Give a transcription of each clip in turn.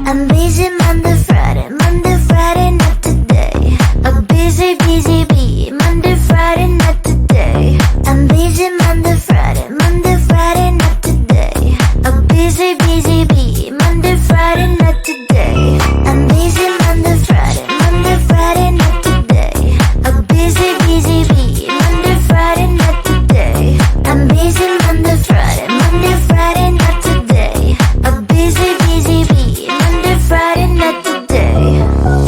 I'm busy Monday, Friday, not today. A busy, busy bee, Monday, Friday, not today. I'm busy Monday, Friday, not today. A busy, busy bee, Monday, Friday, not today. I'm busy Monday, Friday, not today. A busy, busy bee, Monday, Friday, not today. I'm busy Monday, Friday, not today. A busy, busy bee, Monday, Friday, not today.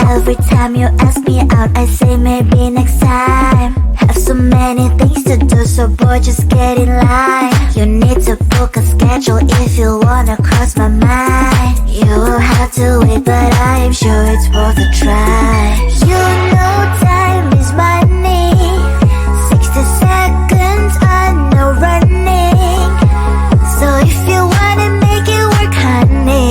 Every time you ask me out, I say maybe next time. Have so many things to do, so boy, just get in line. You need to book a schedule if you wanna cross my mind. You will have to wait, but I am sure it's worth a try. You know time is money. 60 seconds on no running. So if you wanna make it work, honey,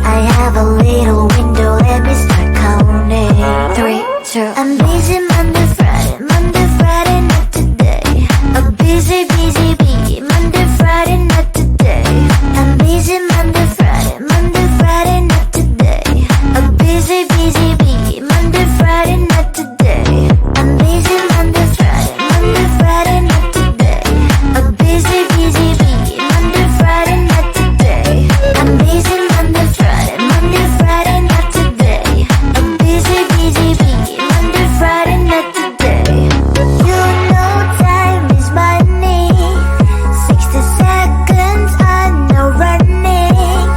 I have a little window, let me start counting. 3, 2, I'm busy Monday, Friday, not today. A busy, busy bee, Monday, Friday, not today. I'm busy Monday, Friday, not today. A busy, busy bee, Monday, Friday, not today. I'm busy Monday, Friday, not today. A busy, busy bee, Monday, Friday, not today. I'm busy Monday, Friday, not today. A busy, busy bee, Monday, Friday, not today. You know time is money. 60 seconds on no running.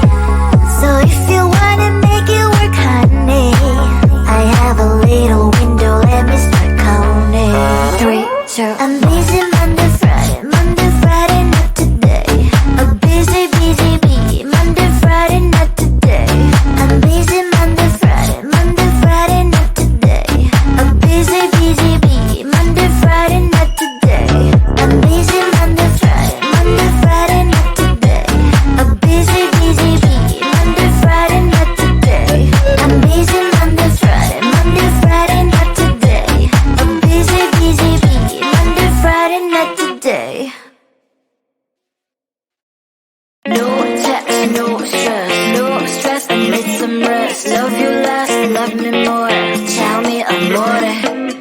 So if you wanna make it work, honey, I have a little window, let me start counting. 3, 2, I'm busy Monday, Friday, not today. A busy, busy bee, Monday, Friday, not today. I'm busy Monday, Friday, not today. A busy, busy bee, Monday, Friday, not today. I'm busy Monday, Friday, not today. A busy, busy bee, Monday, Friday, not today. I'm busy Monday, Friday, not today. A busy, busy bee, Monday, Friday, not today. No text, no stress, I need some rest. Love you last, love me more, tell me amore.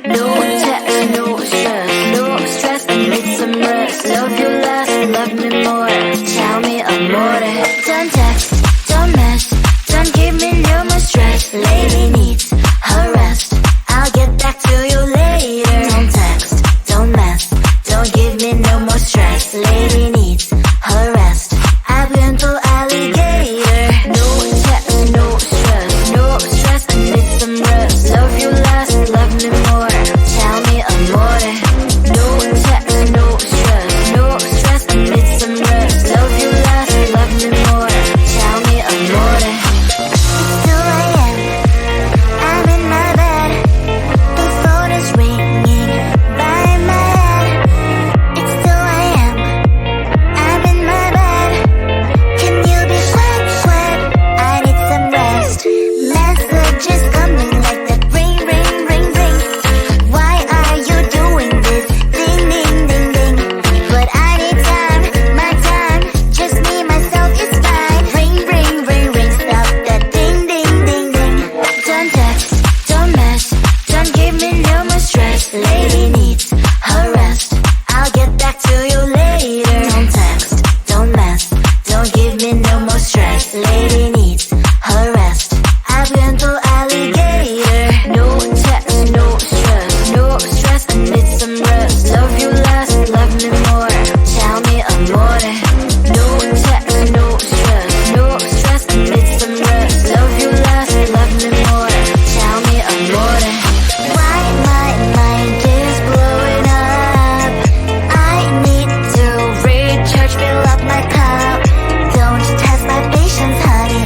No text, no stress, I need some rest. Love you last, love me more, tell me amore. Don't text, don't mess, don't give me no more stress. Lady needs her rest, I'll get back to you later. Don't text, don't mess, don't give me no more stress. Lady needs her rest, I've been to alligator. No text, no stress, I need some rest. Love you last, love me more, tell me amore. No text, no stress, I need some rest. Love you last, love me more, tell me amore. It's 2 a.m., I'm in my bed. The phone is ringing by my head. It's 2 a.m., I'm in my bed. Can you be quiet? I need some rest. Messages coming like that, ring, ring, ring, ring. Why are you doing this? Ding, ding, ding, ding. But I need time, my time. Just me, myself, it's fine. Ring, ring, ring, ring. Stop that ding, ding, ding, ding. Don't text, don't mess, don't give me no more stress. Lady needs her rest, I'll get back to you later. Don't text, don't mess, don't give me no more stress. Lady needs her rest, I've been to alligator. No text, no stress, I need some rest. Love you last, love me more, tell me amore. No text, no stress, I need some rest. Love you last, love me more, tell me amore. Why my mind is blowing up? I need to recharge, fill up my cup. Don't test my patience, honey,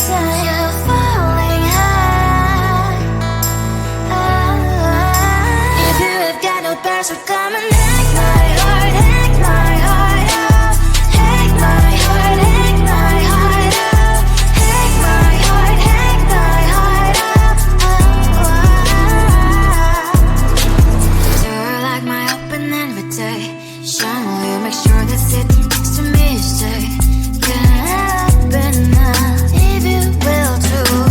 time. You're falling high. If you have got no bars, so come and hack my heart, hack my heart out. Hack my heart, hack my heart out. Hack my heart, hack my heart out. You're like my open invitation. Will you make sure that sitting next to me you stay? Can't open up if you will too.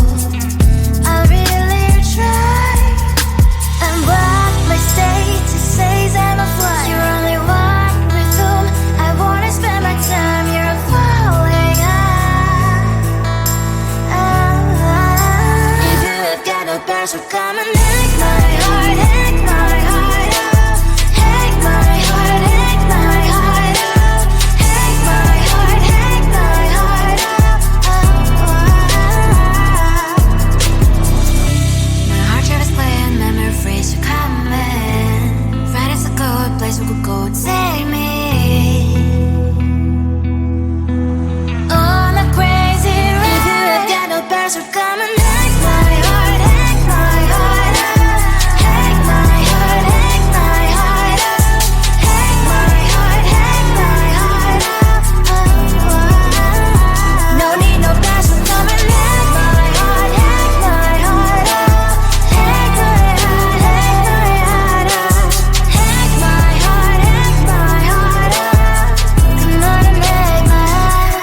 I really try. And what my status says I'm a fly. You're only one with whom I wanna spend my time. You're falling high. If you have got no bars, so come and hack my heart, hack my heart out. Hack my heart, hack my heart out. Hack my heart, hack my heart out. My heart drive is playing memories are coming. Right, it's a good place we could go take me. On a crazy ride. If you have got no bars, so come and hack my heart, hack my heart out. Hack my heart, hack my heart out. Hack my heart, hack my heart out. No need no bars, so come and hack my heart, hack my heart out. Hack my heart, hack my heart out. Hack my heart, hack my heart out. Come on and hack my heart.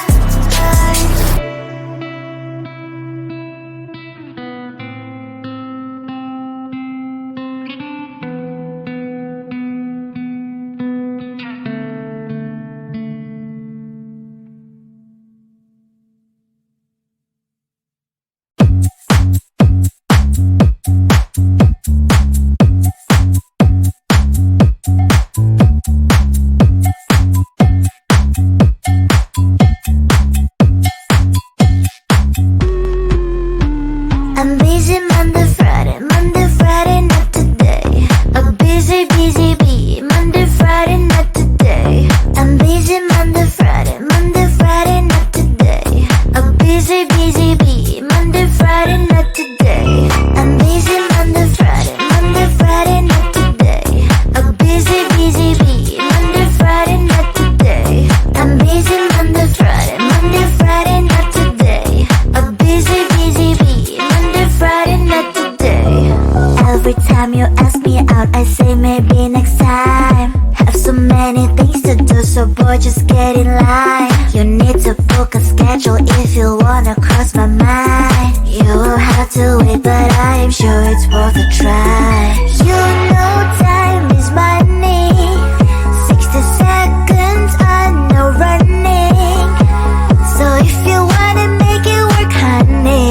I'm busy Monday, Friday, not today. A busy, busy bee, Monday, Friday, not today. I'm busy Monday, Friday, not today. A busy, busy bee, Monday, Friday, not today. I'm busy Monday, Friday, not today. A busy, busy bee, Monday, Friday, not today. I'm busy Monday, Friday, not today. A busy, busy bee, Monday, Friday, not today. Every time you ask me out, I say maybe next time. Have so many things to do, so boy, just get in line. You need to book a schedule if you wanna cross my mind. You will have to wait, but I am sure it's worth a try. You know time is money. 60 seconds on no running. So if you wanna make it work, honey,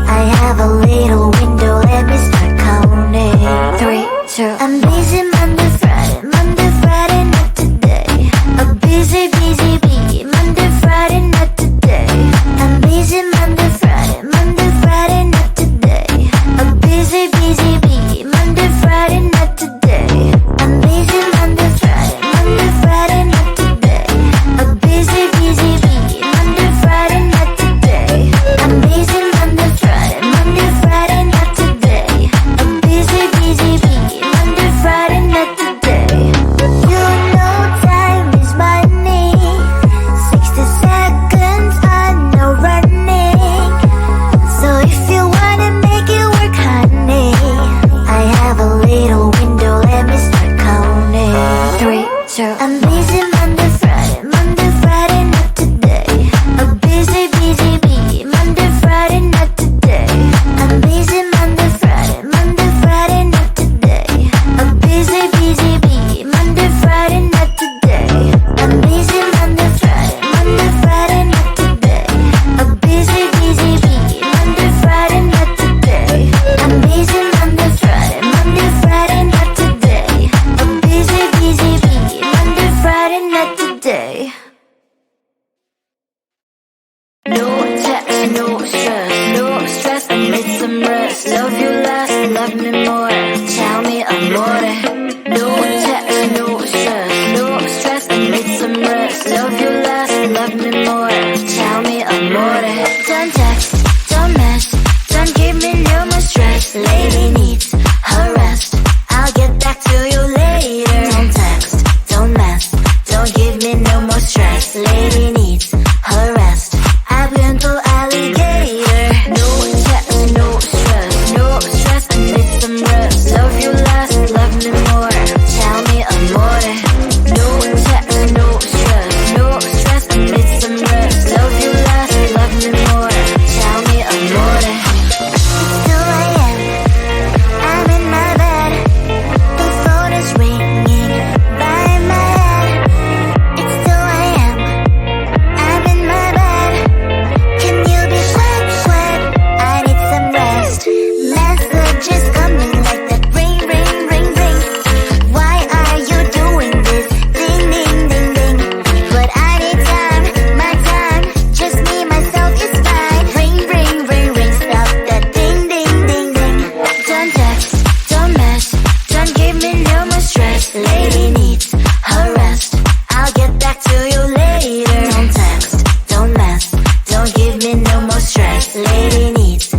I have a little window, let me start counting. 3, 2, I'm busy Monday, Friday, not today. A busy, busy bee, Monday, Friday, not today. I'm busy Monday, Friday, not today. A busy, busy bee, Monday, Friday, not today. I'm busy Monday, Friday, not today. A busy, busy bee, Monday, Friday, not today. I'm busy Monday, Friday, not today. A busy, busy bee, Monday, Friday, not today. You know time is money. 60 seconds on no running. So if you wanna make it work, honey, I have a little window, let me start counting. 3, 2, I'm busy Monday, Friday, not today. A busy, busy bee, Monday, Friday, not today. I'm busy Monday, Friday, not today. A busy, busy bee, Monday, Friday, not today. I'm busy Monday, Friday, not today. A busy, busy bee, Monday, Friday, not today. I'm busy Monday, Friday, not today. A busy, busy bee, Monday, Friday, not today. No text, no stress, I need some rest. Love you less, love me more, tell me amore. No text, no stress, I need some rest. Love you less, love me more, tell me amore. Don't text lady needs